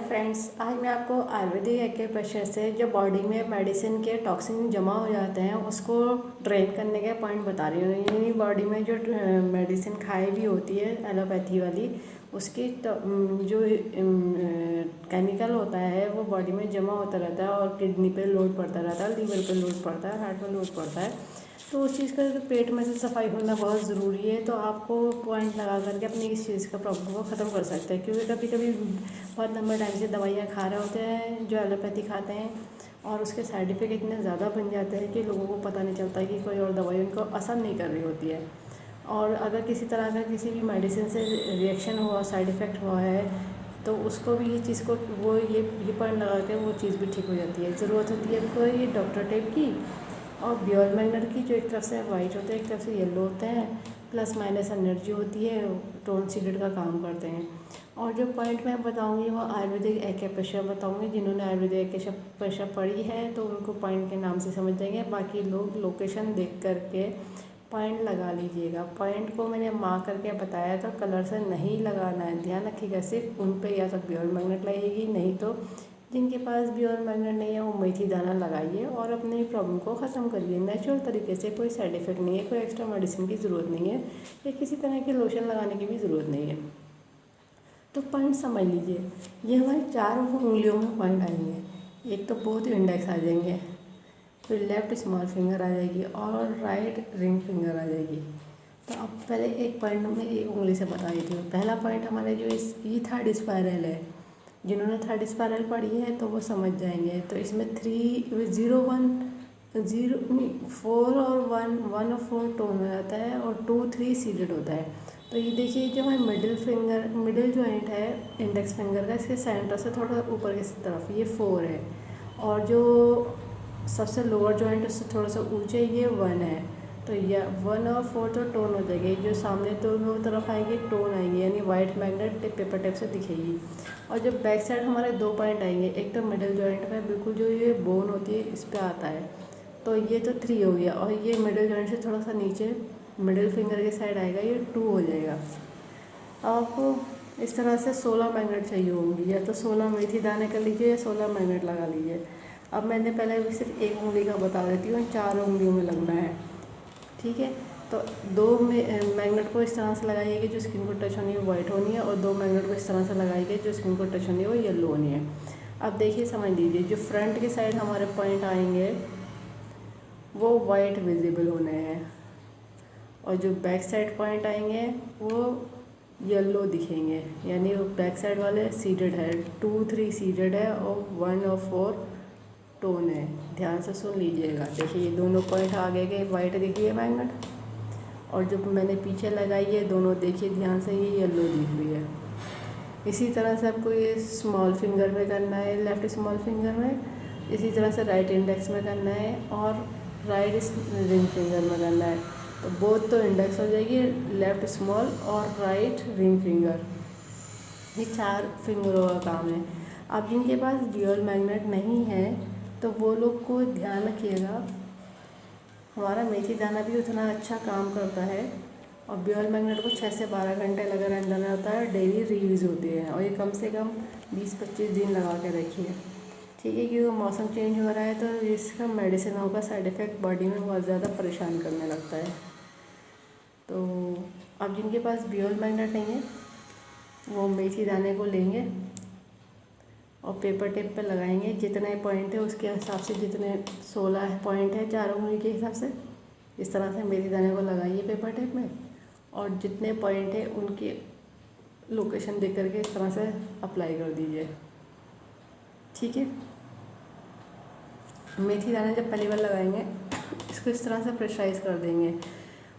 Friends, आज मैं आपको आयुर्वेदिक एक्यूप्रेशर से जो बॉडी में मेडिसिन के टॉक्सिन जमा हो जाते हैं उसको ड्रेन करने के पॉइंट बता रही हूँ। यानी बॉडी में जो मेडिसिन खाई भी होती है एलोपैथी वाली, उसकी जो केमिकल होता है वो बॉडी में जमा होता रहता है और किडनी पे लोड पड़ता रहता है, लीवर पे लोड पड़ता है, हार्ट पे लोड पड़ता है। तो उस चीज़ का पेट में से सफाई होना बहुत ज़रूरी है। तो आपको पॉइंट लगा करके अपनी इस चीज़ का प्रॉब्लम को ख़त्म कर सकते हैं, क्योंकि कभी कभी बहुत लंबे टाइम से दवाइयाँ खा रहे होते हैं जो एलोपैथी खाते हैं, और उसके साइड इफ़ेक्ट इतने ज़्यादा बन जाते हैं कि लोगों को पता नहीं चलता कि कोई और दवाई उनको असर नहीं कर रही होती है। और अगर किसी तरह का किसी भी मेडिसिन से रिएक्शन हुआ, साइड इफ़ेक्ट हुआ है, तो उसको भी ये चीज़ को वो ये पॉइंट लगा के वो चीज़ भी ठीक हो जाती है। ज़रूरत होती है आपको ये डॉक्टर टेप की और बियोल मैग्नेट की, जो एक तरफ से वाइट होते हैं एक तरफ से येलो होते हैं, प्लस माइनस एनर्जी होती है, टोन सीडेड का काम करते हैं। और जो पॉइंट मैं बताऊंगी वो आयुर्वेदिक एक्यूप्रेशर बताऊंगी। जिन्होंने आयुर्वेदिक एक्यूप्रेशर पढ़ी है तो उनको पॉइंट के नाम से समझ जाएंगे, बाकी लोग लोकेशन देख करके पॉइंट लगा लीजिएगा। पॉइंट को मैंने मार्क करके बताया तो कलर से नहीं लगाना है, ध्यान रखिएगा। सिर्फ उन पे या तो बियोल मैग्नेट लगेगी, नहीं तो जिनके पास भी और मैग्नेट नहीं है वो मेथी दाना लगाइए और अपनी प्रॉब्लम को ख़त्म करिए नेचुरल तरीके से। कोई साइड इफ़ेक्ट नहीं है, कोई एक्स्ट्रा मेडिसिन की ज़रूरत नहीं है, या किसी तरह के लोशन लगाने की भी ज़रूरत नहीं है। तो पॉइंट समझ लीजिए, ये हमारे 4 उंगलियों में पॉइंट आएंगे। एक तो बोथ इंडेक्स आ जाएंगे, फिर लेफ़्ट स्मॉल फिंगर आ जाएगी और राइट रिंग फिंगर आ जाएगी। तो अब पहले एक पॉइंट मैं एक उंगली से बता देती हूँ। पहला पॉइंट हमारे जो ये थर्ड स्पायरल है, जिन्होंने थर्ड स्पायरल पढ़ी है तो वो समझ जाएंगे। तो इसमें 3 0 1 0 नहीं 4 और 1 1 और 4 टोन हो जाता है और 2 3 सीडेड होता है। तो ये देखिए, जो हमारे मिडिल जॉइंट है इंडेक्स फिंगर का, इसके सेंटर से थोड़ा ऊपर की तरफ ये 4 है, और जो सबसे लोअर जॉइंट उससे थोड़ा सा ऊंचे ये 1 है। तो यह 1 और 4 तो टोन हो जाएगी, जो सामने दोनों तरफ आएगी टोन आएगी, यानी वाइट मैग्नेट पेपर टेप से दिखेगी। और जब बैक साइड हमारे 2 पॉइंट आएंगे, एक तो मिडिल जॉइंट में बिल्कुल जो ये बोन होती है इस पर आता है, तो ये तो 3 हो गया, और ये मिडिल जॉइंट से थोड़ा सा नीचे मिडिल फिंगर के साइड आएगा, ये 2 हो जाएगा। अब आपको इस तरह से 16 मैग्नेट चाहिए होंगी, या तो 16 मेथी दाने कर लीजिए या 16 मैग्नेट लगा लीजिए। अब मैंने पहले सिर्फ एक उंगली का बता देती हूँ, 4 उंगलियों में लगना है, ठीक है। तो 2 मैग्नेट को इस तरह से लगाइए जो स्किन को टच होनी है वाइट होनी है, और 2 मैग्नेट को इस तरह से लगाइए जो स्किन को टच होनी है वो येलो होनी है। अब देखिए, समझ लीजिए, जो फ्रंट के साइड हमारे पॉइंट आएंगे वो वाइट विजिबल होने हैं, और जो बैक साइड पॉइंट आएंगे वो येलो दिखेंगे, यानी वो बैक साइड वाले सीडेड है, 2 3 सीडेड है और 1 और 4 टोन है। ध्यान से सुन लीजिएगा। देखिए, ये दोनों पॉइंट आगे के वाइट दिखिए मैग्नेट, और जो मैंने पीछे लगाई है दोनों देखिए ध्यान से, ये येलो दिख रही है। इसी तरह से आपको ये स्मॉल फिंगर में करना है, लेफ़्ट स्मॉल फिंगर में, इसी तरह से राइट इंडेक्स में करना है और राइट रिंग फिंगर में करना है। तो बोथ तो इंडेक्स हो जाएगी, लेफ़्ट स्मॉल और राइट रिंग फिंगर, ये 4 फिंगरों का काम है। अब जिनके पास ड्यूअल मैग्नेट नहीं है तो वो लोग को ध्यान रखिएगा, हमारा मेथी दाना भी उतना अच्छा काम करता है, और बियोल मैग्नेट को 6 से 12 घंटे लगा रहना रहता है, डेली रीयूज़ होती है, और ये कम से कम 20-25 दिन लगा के रखिए, ठीक है। क्योंकि मौसम चेंज हो रहा है तो इसका मेडिसिनों का साइड इफ़ेक्ट बॉडी में बहुत ज़्यादा परेशान करने लगता है। तो अब जिनके पास बियोल मैग्नेट नहीं है वो मेथी दाने को लेंगे और पेपर टेप पे लगाएंगे। जितने पॉइंट है उसके हिसाब से, जितने 16 पॉइंट है 4 उंगली के हिसाब से, इस तरह से मेथी दाने को लगाइए पेपर टेप में, और जितने पॉइंट है उनकी लोकेशन देख करके इस तरह से अप्लाई कर दीजिए, ठीक है। मेथी दाने जब पहली बार लगाएंगे इसको इस तरह से प्रेशराइज़ कर देंगे,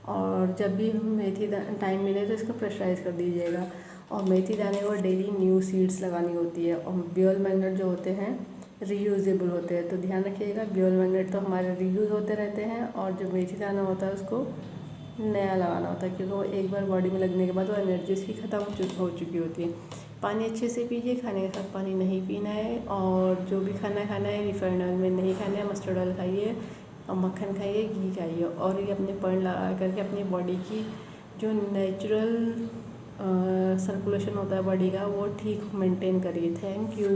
और जब भी मेथी टाइम मिले तो इसको प्रेशराइज़ कर दीजिएगा। और मेथी दाने को डेली न्यू सीड्स लगानी होती है, और बियोल मैग्नेट जो होते हैं रीयूजेबल होते हैं, तो ध्यान रखिएगा, बियोल मैग्नेट तो हमारे रीयूज़ होते रहते हैं, और जो मेथी दाना होता है उसको नया लगाना होता है, क्योंकि वो एक बार बॉडी में लगने के बाद वो एनर्जी उसकी ख़त्म हो चुकी होती है। पानी अच्छे से पीजिए, खाने के साथ पानी नहीं पीना है, और जो भी खाना खाना है रिफाइंड ऑयल में नहीं खाना है, मस्टर्ड ऑयल खाइए और मक्खन खाइए, घी खाइए, और ये अपने पॉइंट लगा करके अपनी बॉडी की जो नेचुरल सर्कुलेशन होता है बॉडी का वो ठीक मेंटेन करिए। Thank you.